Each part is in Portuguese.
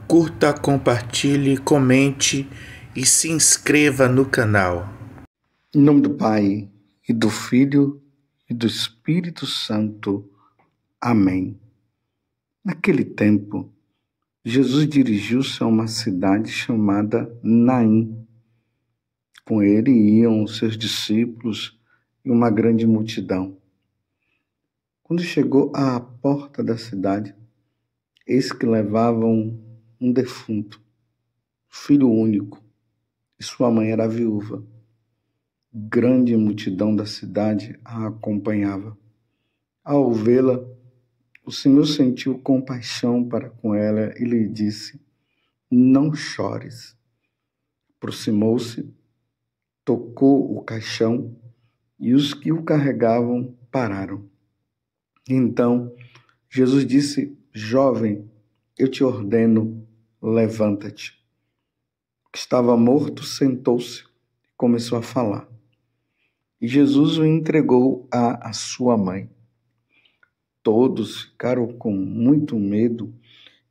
Curta, compartilhe, comente e se inscreva no canal. Em nome do Pai, e do Filho, e do Espírito Santo. Amém. Naquele tempo, Jesus dirigiu-se a uma cidade chamada Naim. Com ele iam os seus discípulos e uma grande multidão. Quando chegou à porta da cidade, eis que levavam um defunto, filho único, e sua mãe era viúva. Grande multidão da cidade a acompanhava. Ao vê-la, o Senhor sentiu compaixão para com ela e lhe disse: não chores. Aproximou-se, tocou o caixão e os que o carregavam pararam. Então, Jesus disse: jovem, eu te ordeno, levanta-te. O que estava morto sentou-se e começou a falar. E Jesus o entregou à sua mãe. Todos ficaram com muito medo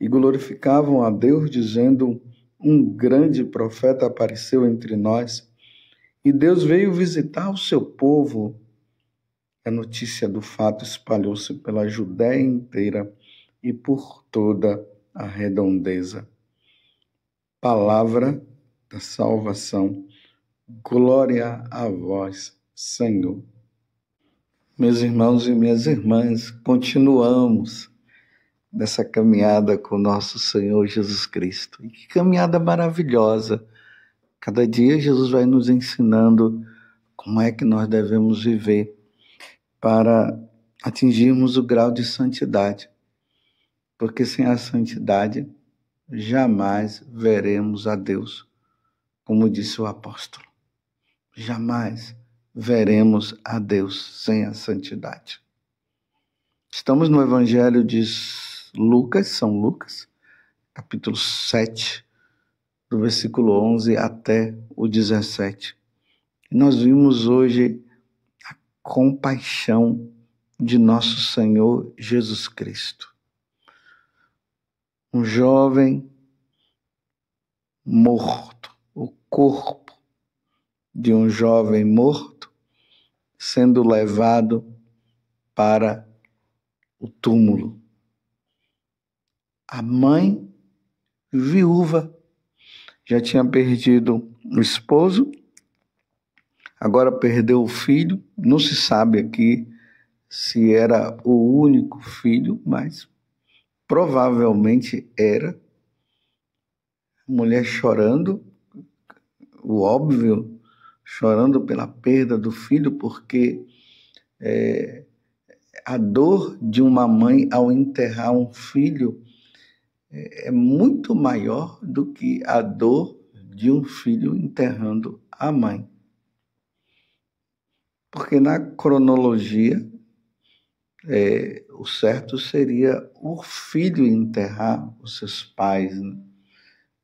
e glorificavam a Deus, dizendo: um grande profeta apareceu entre nós e Deus veio visitar o seu povo. A notícia do fato espalhou-se pela Judéia inteira e por toda a redondeza. Palavra da salvação. Glória a vós, Senhor. Meus irmãos e minhas irmãs, continuamos nessa caminhada com nosso Senhor Jesus Cristo. E que caminhada maravilhosa! Cada dia Jesus vai nos ensinando como é que nós devemos viver para atingirmos o grau de santidade. Porque sem a santidade, jamais veremos a Deus, como disse o apóstolo. Jamais veremos a Deus sem a santidade. Estamos no Evangelho de Lucas, São Lucas, capítulo 7, do versículo 11 até o 17. E nós vimos hoje a compaixão de nosso Senhor Jesus Cristo. Um jovem morto, o corpo de um jovem morto sendo levado para o túmulo. A mãe viúva já tinha perdido o esposo, agora perdeu o filho. Não se sabe aqui se era o único filho, mas provavelmente era. A mulher chorando, o óbvio, chorando pela perda do filho, porque a dor de uma mãe ao enterrar um filho é muito maior do que a dor de um filho enterrando a mãe. Porque na cronologia, o certo seria o filho enterrar os seus pais, né?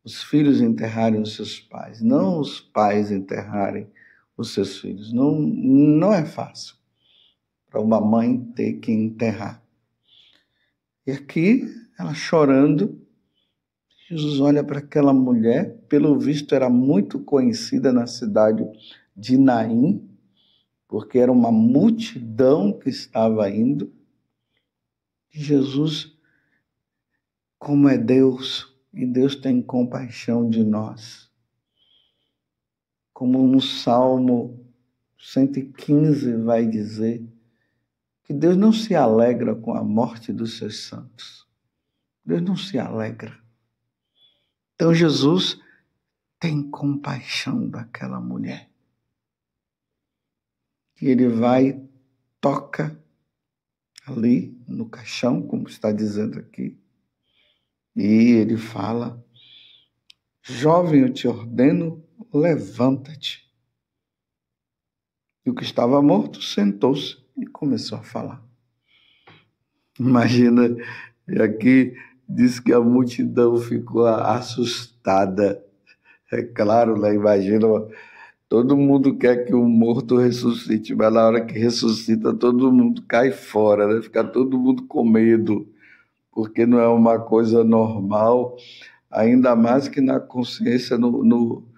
Os filhos enterrarem os seus pais, não os pais enterrarem os seus filhos. Não é fácil para uma mãe ter que enterrar. E aqui, ela chorando, Jesus olha para aquela mulher, pelo visto era muito conhecida na cidade de Naim, porque era uma multidão que estava indo. E Jesus, como é Deus, e Deus tem compaixão de nós. Como no Salmo 115 vai dizer, que Deus não se alegra com a morte dos seus santos. Deus não se alegra. Então Jesus tem compaixão daquela mulher. E ele vai, toca ali no caixão, como está dizendo aqui, e ele fala: jovem, eu te ordeno, levanta-te. E o que estava morto sentou-se e começou a falar. Imagina, aqui diz que a multidão ficou assustada. É claro, né? Imagina, todo mundo quer que o morto ressuscite, mas na hora que ressuscita, todo mundo cai fora, né? Fica todo mundo com medo, porque não é uma coisa normal ainda mais que na consciência, no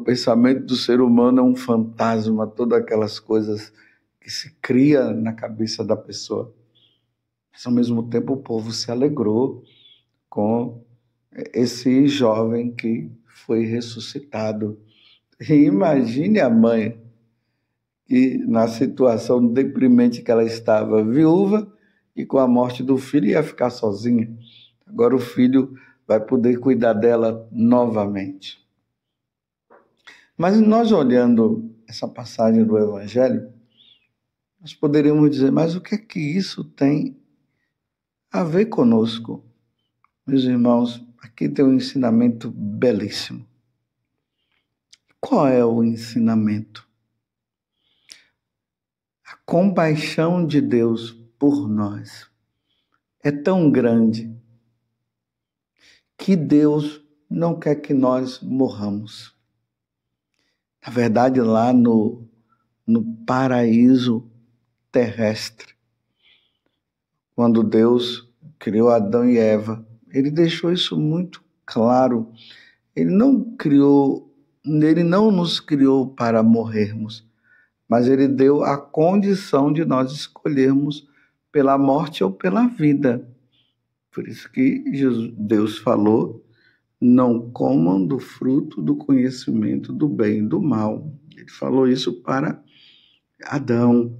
pensamento do ser humano é um fantasma, todas aquelas coisas que se cria na cabeça da pessoa. Mas, ao mesmo tempo, o povo se alegrou com esse jovem que foi ressuscitado. E imagine a mãe, que na situação deprimente que ela estava, viúva, e com a morte do filho ia ficar sozinha. Agora o filho vai poder cuidar dela novamente. Mas nós olhando essa passagem do Evangelho, nós poderíamos dizer, mas o que é que isso tem a ver conosco? Meus irmãos, aqui tem um ensinamento belíssimo. Qual é o ensinamento? A compaixão de Deus por nós é tão grande que Deus não quer que nós morramos. Na verdade, lá no paraíso terrestre, quando Deus criou Adão e Eva, ele deixou isso muito claro. Ele não nos criou para morrermos, mas ele deu a condição de nós escolhermos pela morte ou pela vida. Por isso que Deus falou, não comam do fruto do conhecimento do bem e do mal. Ele falou isso para Adão.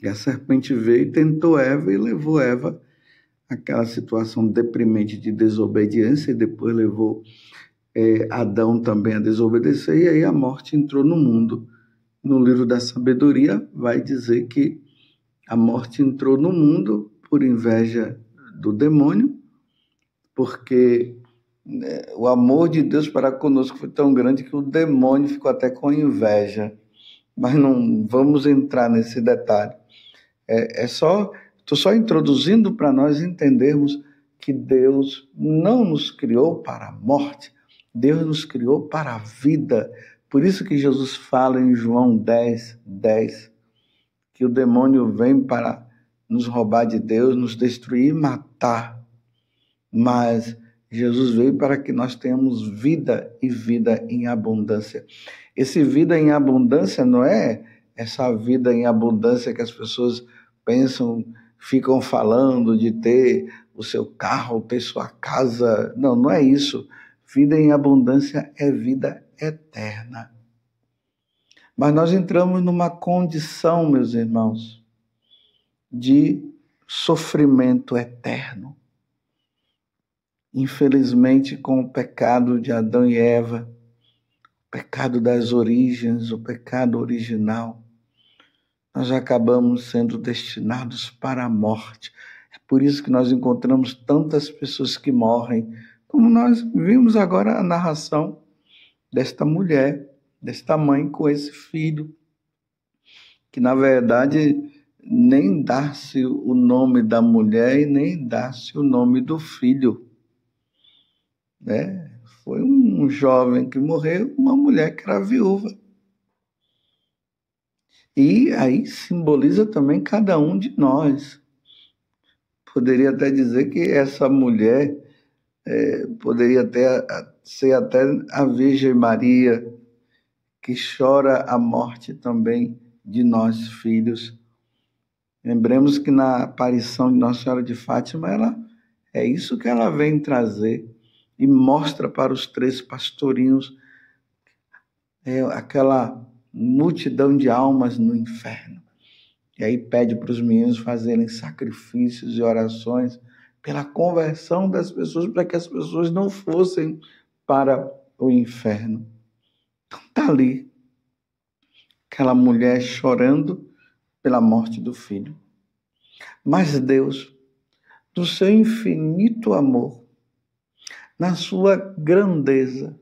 E a serpente veio e tentou Eva e levou Eva àquela situação deprimente de desobediência, e depois levou Adão também a desobedecer, e aí a morte entrou no mundo. No livro da sabedoria vai dizer que a morte entrou no mundo por inveja do demônio, porque o amor de Deus para conosco foi tão grande que o demônio ficou até com inveja. Mas não vamos entrar nesse detalhe. Estou só introduzindo para nós entendermos que Deus não nos criou para a morte, Deus nos criou para a vida. Por isso que Jesus fala em João 10, que o demônio vem para nos roubar de Deus, nos destruir e matar. Mas Jesus veio para que nós tenhamos vida e vida em abundância. Esse vida em abundância não é essa vida em abundância que as pessoas pensam, ficam falando de ter o seu carro, ter sua casa. Não, não é isso. Vida em abundância é vida eterna. Mas nós entramos numa condição, meus irmãos, de sofrimento eterno. Infelizmente, com o pecado de Adão e Eva, o pecado das origens, o pecado original, nós acabamos sendo destinados para a morte. É por isso que nós encontramos tantas pessoas que morrem, como nós vimos agora a narração desta mulher, desta mãe com esse filho, que na verdade nem dá-se o nome da mulher e nem dá-se o nome do filho. Foi um jovem que morreu, uma mulher que era viúva. E aí simboliza também cada um de nós. Poderia até dizer que essa mulher poderia ser até a Virgem Maria, que chora a morte também de nós, filhos. Lembremos que na aparição de Nossa Senhora de Fátima, é isso que ela vem trazer e mostra para os 3 pastorinhos aquela multidão de almas no inferno. E aí pede para os meninos fazerem sacrifícios e orações pela conversão das pessoas, para que as pessoas não fossem para o inferno. Então está ali aquela mulher chorando pela morte do filho. Mas Deus, no seu infinito amor, na sua grandeza,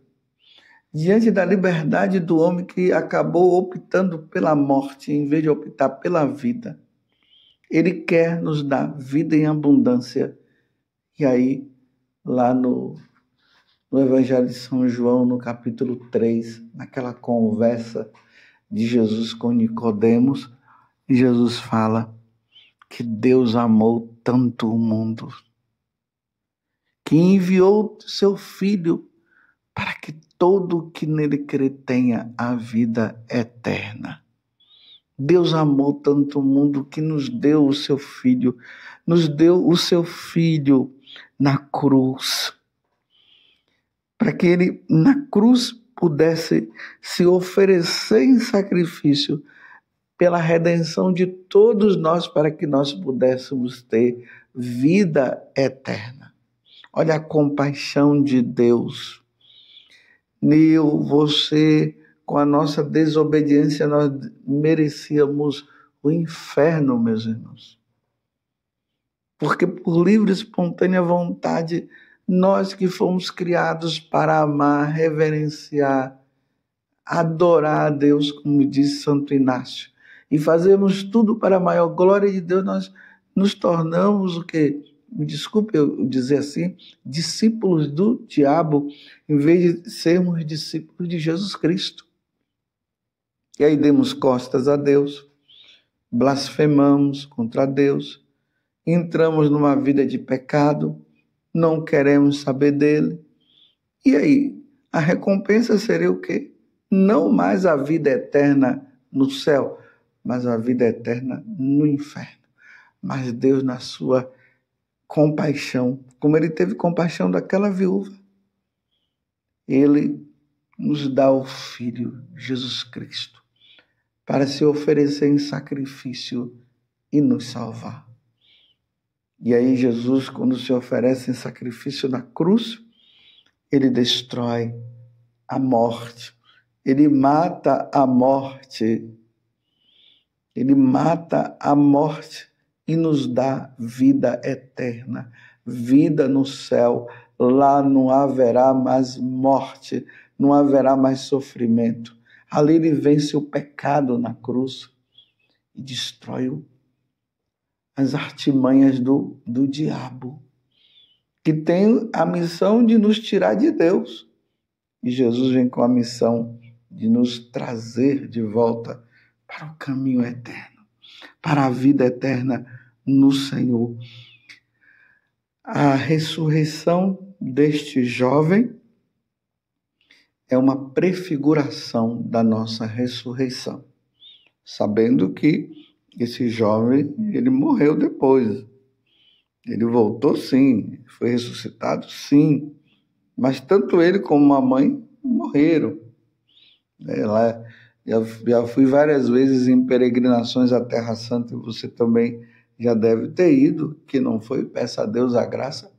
diante da liberdade do homem que acabou optando pela morte em vez de optar pela vida, ele quer nos dar vida em abundância. E aí, lá no Evangelho de São João, no capítulo 3, naquela conversa de Jesus com Nicodemos, Jesus fala que Deus amou tanto o mundo que enviou seu Filho para que todo que nele crê tenha a vida eterna. Deus amou tanto o mundo que nos deu o seu Filho, nos deu o seu Filho na cruz, para que ele na cruz pudesse se oferecer em sacrifício pela redenção de todos nós, para que nós pudéssemos ter vida eterna. Olha a compaixão de Deus. Eu, você, com a nossa desobediência, nós merecíamos o inferno, meus irmãos. Porque por livre e espontânea vontade, nós que fomos criados para amar, reverenciar, adorar a Deus, como diz Santo Inácio, e fazemos tudo para a maior glória de Deus, nós nos tornamos o quê? Me desculpe eu dizer assim, discípulos do diabo, em vez de sermos discípulos de Jesus Cristo. E aí demos costas a Deus, blasfemamos contra Deus, entramos numa vida de pecado, não queremos saber dele. E aí, a recompensa seria o quê? Não mais a vida eterna no céu, mas a vida eterna no inferno. Mas Deus, na sua compaixão, como ele teve compaixão daquela viúva, ele nos dá o Filho, Jesus Cristo, para se oferecer em sacrifício e nos salvar. E aí Jesus, quando se oferece em sacrifício na cruz, ele destrói a morte, ele mata a morte, ele mata a morte e nos dá vida eterna, vida no céu. Lá não haverá mais morte, não haverá mais sofrimento. Ali ele vence o pecado na cruz e destrói as artimanhas do diabo, que tem a missão de nos tirar de Deus. E Jesus vem com a missão de nos trazer de volta para o caminho eterno, para a vida eterna no Senhor. A ressurreição deste jovem é uma prefiguração da nossa ressurreição, sabendo que esse jovem, ele morreu depois. Ele voltou, sim, foi ressuscitado, sim, mas tanto ele como a mãe morreram. Lá, já fui várias vezes em peregrinações à Terra Santa, você também já deve ter ido, que não foi, peça a Deus a graça,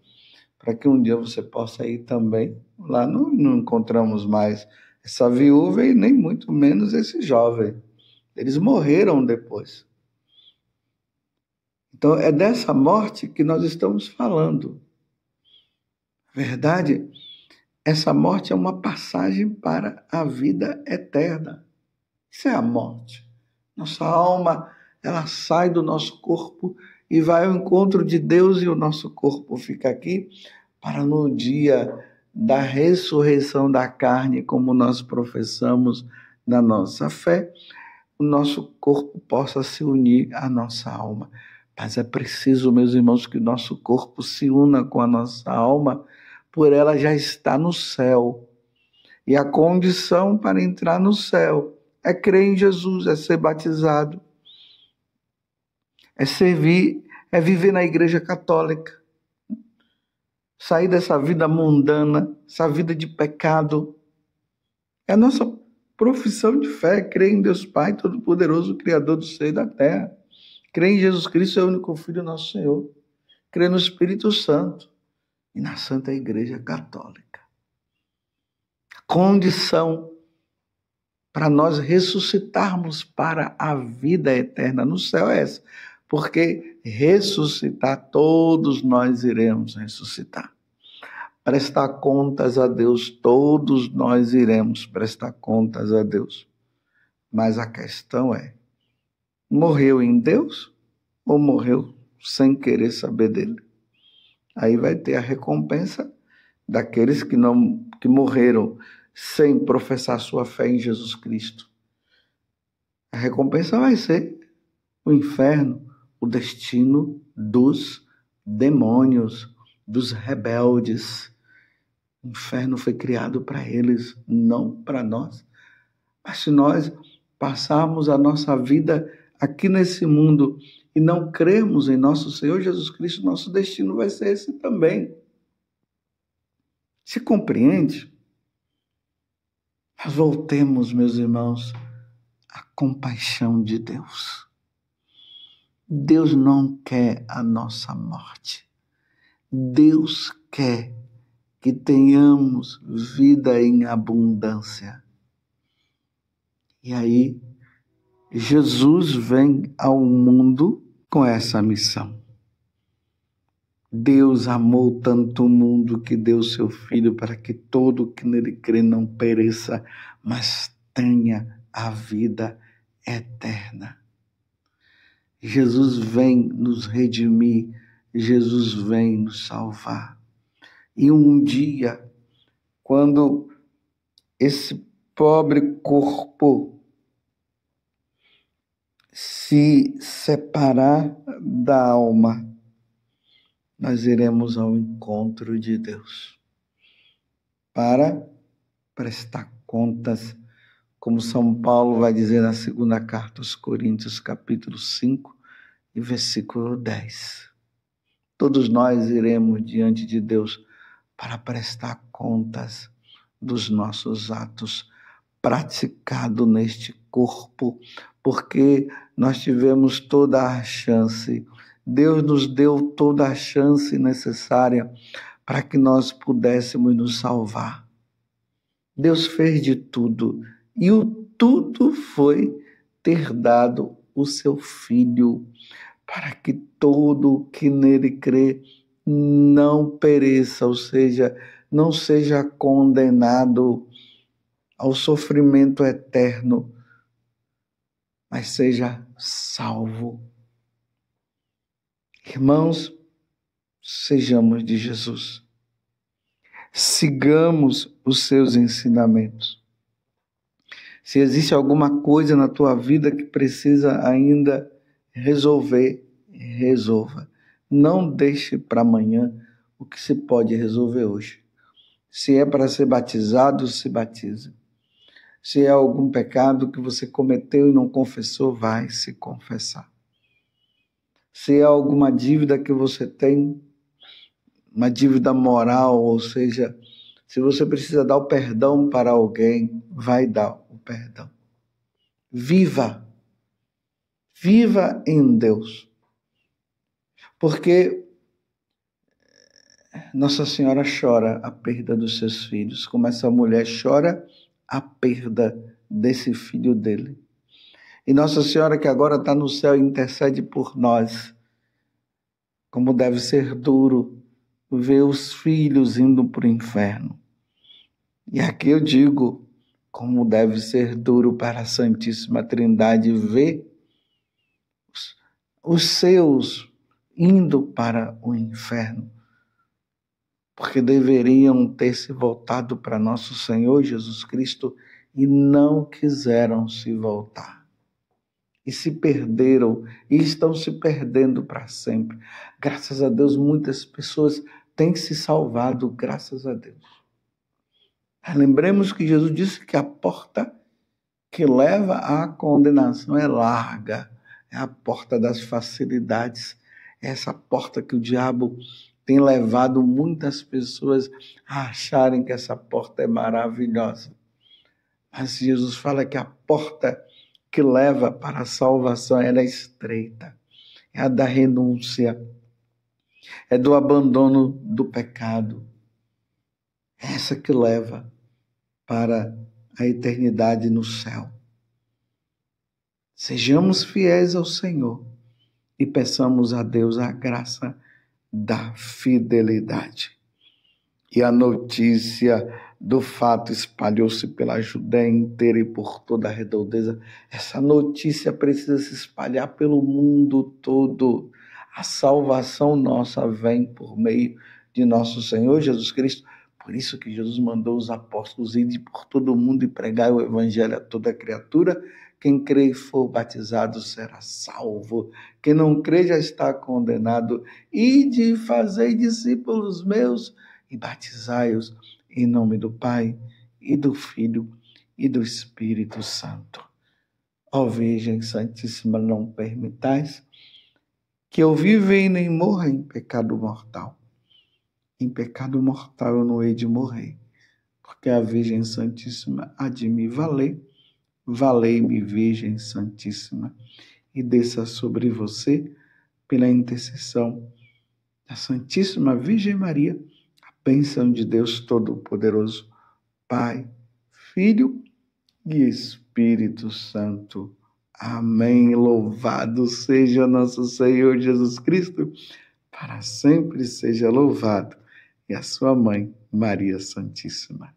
para que um dia você possa ir também. Lá não encontramos mais essa viúva e nem muito menos esse jovem. Eles morreram depois. Então é dessa morte que nós estamos falando. Na verdade, essa morte é uma passagem para a vida eterna. Isso é a morte. Nossa alma, ela sai do nosso corpo e vai ao encontro de Deus, e o nosso corpo fica aqui para no dia da ressurreição da carne, como nós professamos na nossa fé, o nosso corpo possa se unir à nossa alma. Mas é preciso, meus irmãos, que o nosso corpo se una com a nossa alma, por ela já está no céu. E a condição para entrar no céu é crer em Jesus, é ser batizado, é servir, é viver na Igreja Católica, sair dessa vida mundana, essa vida de pecado. É a nossa profissão de fé, crer em Deus Pai Todo-Poderoso, Criador do céu e da terra. Crer em Jesus Cristo, é o único Filho do nosso Senhor. Crer no Espírito Santo e na Santa Igreja Católica. A condição para nós ressuscitarmos para a vida eterna no céu é essa. Porque ressuscitar, todos nós iremos ressuscitar. Prestar contas a Deus, todos nós iremos prestar contas a Deus. Mas a questão é, morreu em Deus ou morreu sem querer saber dele? Aí vai ter a recompensa daqueles que morreram sem professar sua fé em Jesus Cristo. A recompensa vai ser o inferno, o destino dos demônios. dos rebeldes. O inferno foi criado para eles, não para nós. Mas se nós passarmos a nossa vida aqui nesse mundo e não crermos em nosso Senhor Jesus Cristo, nosso destino vai ser esse também. Se compreende? Mas voltemos, meus irmãos, à compaixão de Deus. Deus não quer a nossa morte. Deus quer que tenhamos vida em abundância. E aí, Jesus vem ao mundo com essa missão. Deus amou tanto o mundo que deu seu Filho para que todo que nele crê não pereça, mas tenha a vida eterna. Jesus vem nos redimir, Jesus vem nos salvar. E um dia, quando esse pobre corpo se separar da alma, nós iremos ao encontro de Deus para prestar contas, como São Paulo vai dizer na segunda carta aos Coríntios, capítulo 5 e versículo 10. Todos nós iremos diante de Deus para prestar contas dos nossos atos praticados neste corpo, porque nós tivemos toda a chance. Deus nos deu toda a chance necessária para que nós pudéssemos nos salvar. Deus fez de tudo, e o tudo foi ter dado o seu Filho, para que todo que nele crê não pereça, ou seja, não seja condenado ao sofrimento eterno, mas seja salvo. Irmãos, sejamos de Jesus. Sigamos os seus ensinamentos. Se existe alguma coisa na tua vida que precisa ainda resolver, resolva. Não deixe para amanhã o que se pode resolver hoje. Se é para ser batizado, se batize. Se é algum pecado que você cometeu e não confessou, vai se confessar. Se é alguma dívida que você tem, uma dívida moral, ou seja, se você precisa dar o perdão para alguém, vai dar o perdão. Viva! Viva em Deus. Porque Nossa Senhora chora a perda dos seus filhos, como essa mulher chora a perda desse filho dele. E Nossa Senhora, que agora está no céu, intercede por nós. Como deve ser duro ver os filhos indo para o inferno. E aqui eu digo, como deve ser duro para a Santíssima Trindade ver os seus indo para o inferno, porque deveriam ter se voltado para nosso Senhor Jesus Cristo e não quiseram se voltar. E se perderam, e estão se perdendo para sempre. Graças a Deus, muitas pessoas têm se salvado, graças a Deus. Lembremos que Jesus disse que a porta que leva à condenação é larga, é a porta das facilidades, é essa porta que o diabo tem levado muitas pessoas a acharem que essa porta é maravilhosa. Mas Jesus fala que a porta que leva para a salvação ela é estreita, é a da renúncia, é do abandono do pecado, é essa que leva para a eternidade no céu. Sejamos fiéis ao Senhor e peçamos a Deus a graça da fidelidade. E a notícia do fato espalhou-se pela Judéia inteira e por toda a redondeza. Essa notícia precisa se espalhar pelo mundo todo. A salvação nossa vem por meio de nosso Senhor Jesus Cristo. Por isso que Jesus mandou os apóstolos irem por todo o mundo e pregar o evangelho a toda criatura. Quem crê e for batizado será salvo. Quem não crê já está condenado. Ide, fazei discípulos meus e batizai-os em nome do Pai e do Filho e do Espírito Santo. Ó Virgem Santíssima, não permitais que eu viva e nem morra em pecado mortal. Em pecado mortal eu não hei de morrer, porque a Virgem Santíssima há de me valer. Valei-me, Virgem Santíssima, e desça sobre você, pela intercessão da Santíssima Virgem Maria, a bênção de Deus Todo-Poderoso, Pai, Filho e Espírito Santo. Amém. Louvado seja nosso Senhor Jesus Cristo, para sempre seja louvado, e a sua mãe, Maria Santíssima.